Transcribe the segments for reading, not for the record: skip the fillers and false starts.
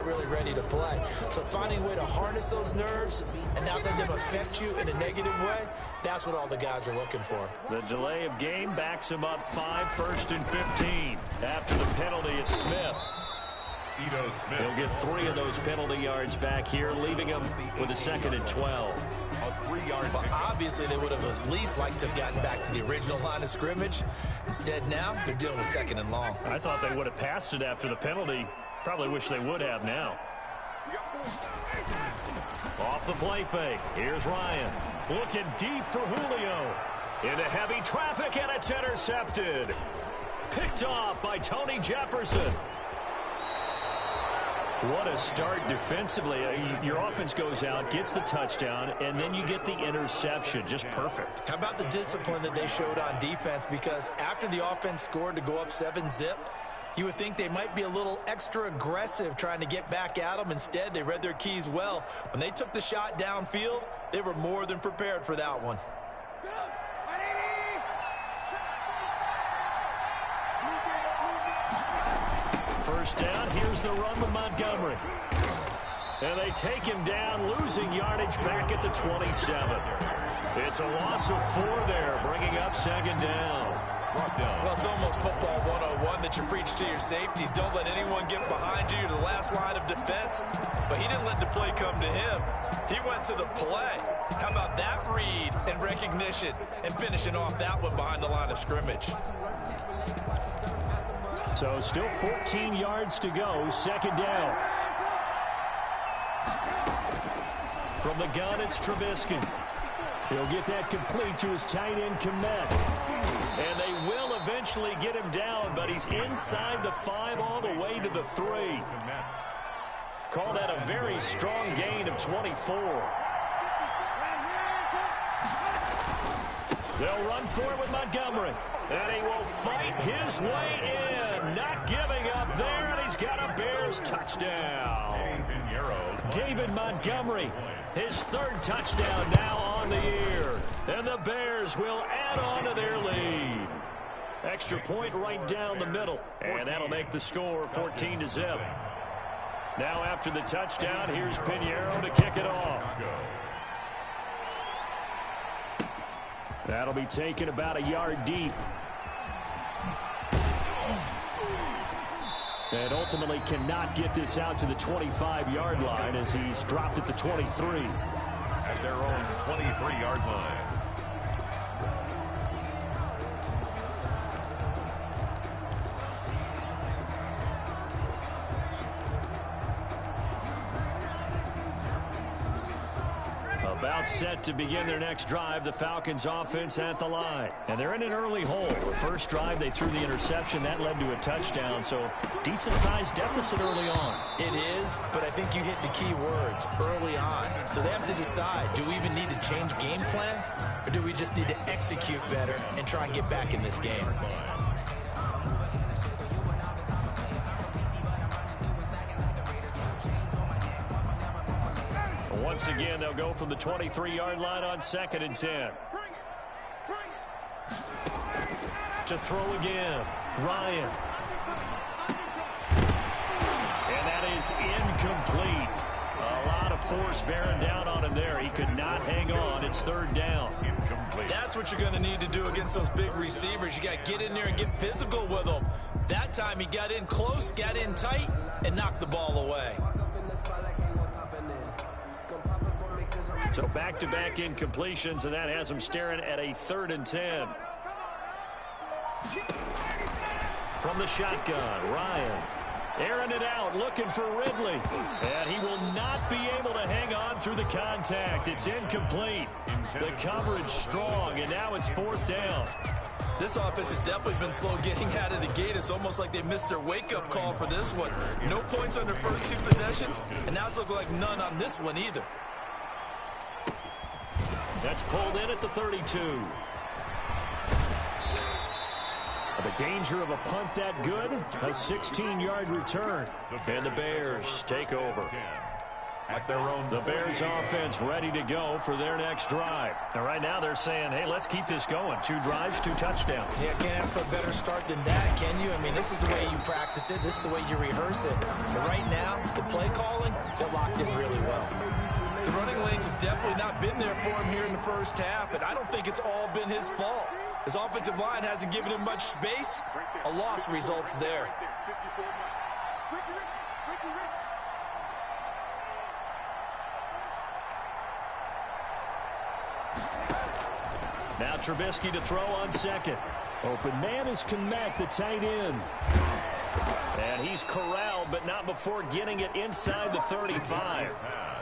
really ready to play. So finding a way to harness those nerves and not let them affect you in a negative way, that's what all the guys are looking for. The delay of game backs him up 5, 1st and 15. After the penalty, it's Smith. He'll get 3 of those penalty yards back here, leaving him with a 2nd and 12. Well, obviously, they would have at least liked to have gotten back to the original line of scrimmage. Instead, now they're dealing with 2nd and long. I thought they would have passed it after the penalty. Probably wish they would have now. Off the play fake. Here's Ryan. Looking deep for Julio. Into heavy traffic, and it's intercepted. Picked off by Tony Jefferson. What a start defensively. Your offense goes out, gets the touchdown, and then you get the interception. Just perfect. How about the discipline that they showed on defense? Because after the offense scored to go up 7-zip, you would think they might be a little extra aggressive trying to get back at them. Instead, they read their keys well. When they took the shot downfield, they were more than prepared for that one. First down, here's the run with Montgomery. And they take him down, losing yardage back at the 27. It's a loss of 4 there, bringing up 2nd down. Well, it's almost football 101 that you preach to your safeties. Don't let anyone get behind you. You're the last line of defense. But he didn't let the play come to him. He went to the play. How about that read and recognition and finishing off that one behind the line of scrimmage? So still 14 yards to go, 2nd down. From the gun, it's Trubisky. He'll get that complete to his tight end, Komet. And they will eventually get him down, but he's inside the 5 all the way to the 3. Call that a very strong gain of 24. They'll run for it with Montgomery. And he will fight his way in. Not giving up there, and he's got a Bears touchdown. David Montgomery, his 3rd touchdown now on the year. And the Bears will add on to their lead. Extra point right down the middle. And that'll make the score 14-zip. Now after the touchdown, here's Pinheiro to kick it off. That'll be taken about a yard deep. And ultimately cannot get this out to the 25-yard line as he's dropped at the 23. At their own 23-yard line. About set to begin their next drive, the Falcons offense at the line. And they're in an early hole. The first drive, they threw the interception. That led to a touchdown, so decent-sized deficit early on. It is, but I think you hit the key words, early on. So they have to decide, do we even need to change game plan, or do we just need to execute better and try and get back in this game? Once again, they'll go from the 23-yard line on 2nd and 10. To throw again, Ryan. And that is incomplete. A lot of force bearing down on him there. He could not hang on. It's 3rd down. Incomplete. That's what you're going to need to do against those big receivers. You got to get in there and get physical with them. That time he got in close, got in tight, and knocked the ball away. So back-to-back incompletions, and that has him staring at a 3rd and 10. From the shotgun, Ryan. Airing it out, looking for Ridley. And he will not be able to hang on through the contact. It's incomplete. The coverage strong, and now it's 4th down. This offense has definitely been slow getting out of the gate. It's almost like they missed their wake-up call for this one. No points on their first 2 possessions, and now it's looking like none on this one either. That's pulled in at the 32. The danger of a punt that good, a 16-yard return. And the Bears take over. At their own. The Bears offense ready to go for their next drive. And right now they're saying, hey, let's keep this going. 2 drives, 2 touchdowns. Yeah, can't ask for a better start than that, can you? I mean, this is the way you practice it. This is the way you rehearse it. But right now, the play call definitely not been there for him here in the first half, and I don't think it's all been his fault. His offensive line hasn't given him much space. A loss results there. Now Trubisky to throw on second. Open man is Kmet, the tight end. And he's corralled, but not before getting it inside the 35.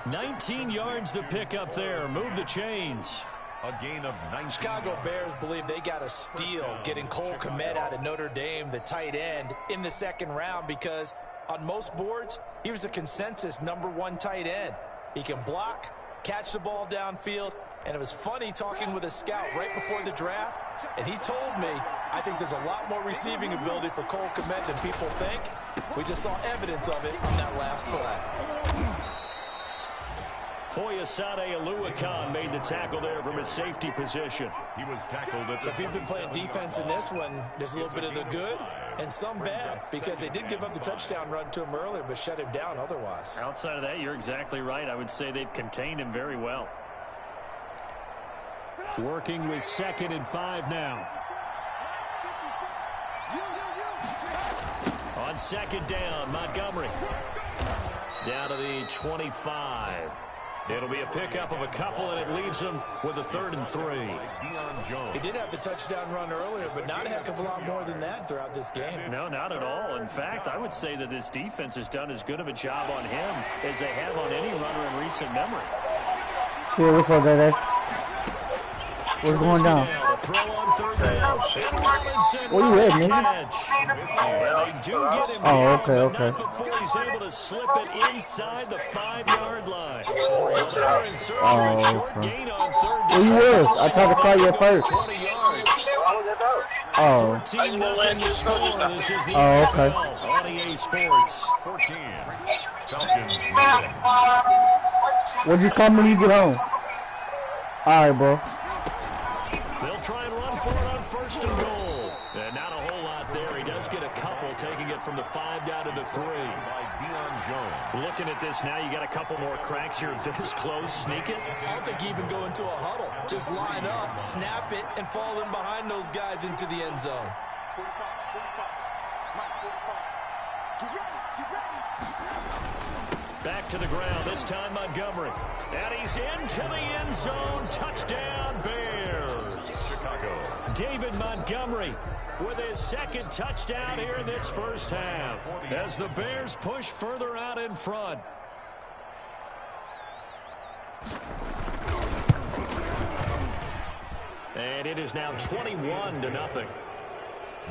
19 yards to pick up there. Move the chains. A gain of 9. Chicago Bears believe they got a steal getting Cole Kmet out of Notre Dame, the tight end, in the second round because on most boards, he was a consensus #1 tight end. He can block, catch the ball downfield, and it was funny talking with a scout right before the draft, and he told me, I think there's a lot more receiving ability for Cole Kmet than people think. We just saw evidence of it on that last play. Foyesade Aluakan made the tackle there from his safety position. He was tackled at So if you've been playing defense in this one, there's a little bit of the good and some bad because they did give up the touchdown run to him earlier but shut him down otherwise. Outside of that, you're exactly right. I would say they've contained him very well. Working with 2nd and 5 now. On 2nd down, Montgomery. Down to the 25. It'll be a pickup of a couple, and it leaves them with a 3rd and 3. He did have the touchdown run earlier, but not a heck of a lot more than that throughout this game. No, not at all. In fact, I would say that this defense has done as good of a job on him as they have on any runner in recent memory. Yeah, what's up, Dad? What's going down? Throw on 3rd down. Where you at, nigga? And they do get him Oh, down, okay. but not before he's able to slip it inside the 5-yard line. They're in search of a short gain on 3rd down. Where you was? I tried to call you at first. 20 yards. Oh. 14-0 the score. This is the Oh, okay. NFL on EA Sports. 14. Falcons. Well, just call me when you get home. All right, bro. They'll try and run for it on 1st and goal. And not a whole lot there. He does get a couple, taking it from the 5 down to the 3. Looking at this now, you got a couple more cracks here this close. Sneak it. I don't think you even go into a huddle. Just line up, snap it, and fall in behind those guys into the end zone. Back to the ground, this time Montgomery. And he's into the end zone. Touchdown, Bears. Chicago. David Montgomery with his 2nd touchdown here in this first half as the Bears push further out in front. And it is now 21-0.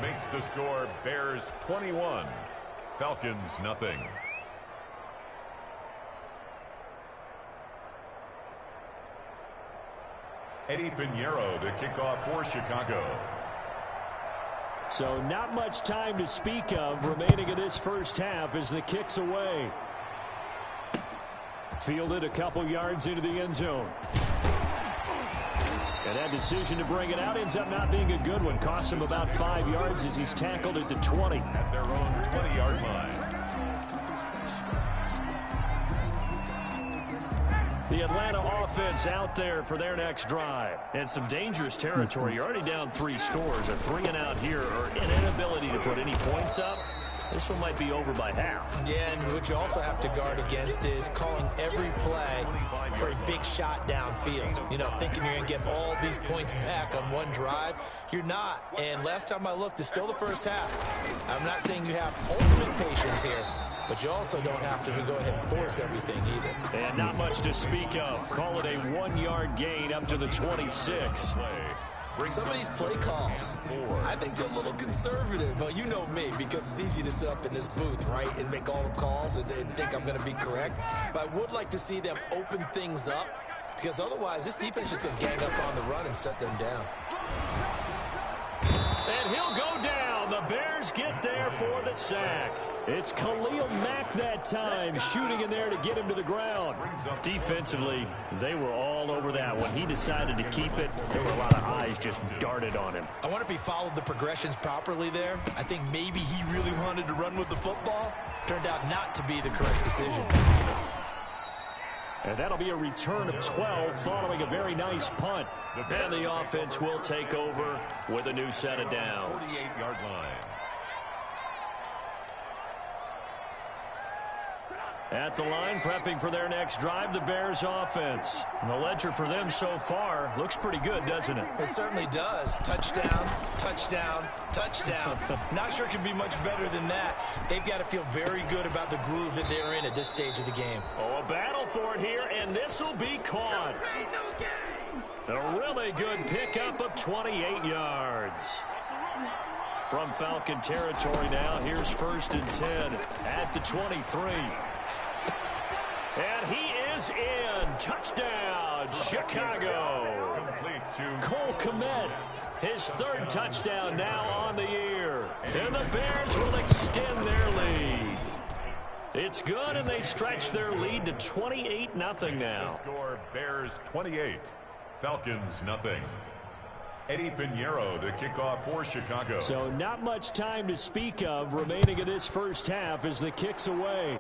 Makes the score Bears 21. Falcons nothing. Eddie Pinheiro to kick off for Chicago. So not much time to speak of remaining in this first half as the kick's away. Fielded a couple yards into the end zone. And that decision to bring it out ends up not being a good one. Costs him about 5 yards as he's tackled at the 20. At their own 20-yard line. The Atlanta offense out there for their next drive. And some dangerous territory. You're already down 3 scores. A 3-and-out here or an inability to put any points up. This one might be over by half. Yeah, and what you also have to guard against is calling every play for a big shot downfield. You know, thinking you're going to get all these points back on one drive. You're not. And last time I looked, it's still the first half. I'm not saying you have ultimate patience here, but you also don't have to go ahead and force everything either. And not much to speak of. Call it a 1-yard gain up to the 26. Some of these play calls, I think they're a little conservative, but you know me, because it's easy to sit up in this booth, right, and make all the calls and think I'm going to be correct. But I would like to see them open things up, because otherwise this defense is just going to gang up on the run and shut them down. And he'll go down. The Bears get there for the sack. It's Khalil Mack that time, shooting in there to get him to the ground. Defensively, they were all over that. When he decided to keep it, there were a lot of eyes just darted on him. I wonder if he followed the progressions properly there. I think maybe he really wanted to run with the football. Turned out not to be the correct decision. And that'll be a return of 12 following a very nice punt. And the offense will take over with a new set of downs. 48-yard line. At the line, prepping for their next drive, the Bears offense. And the ledger for them so far looks pretty good, doesn't it? It certainly does. Touchdown, touchdown, touchdown. Not sure it can be much better than that. They've got to feel very good about the groove that they're in at this stage of the game. Oh, a battle for it here, and this will be caught. A really good pickup of 28 yards. From Falcon territory now, here's 1st and 10 at the 23. And he is in. Touchdown, Chicago. Cole Kmet, his 3rd touchdown now on the year. And the Bears will extend their lead. It's good, and they stretch their lead to 28-0 now. Score Bears 28, Falcons nothing. Eddie Pinheiro to kick off for Chicago. So not much time to speak of remaining in this first half as the kick's away.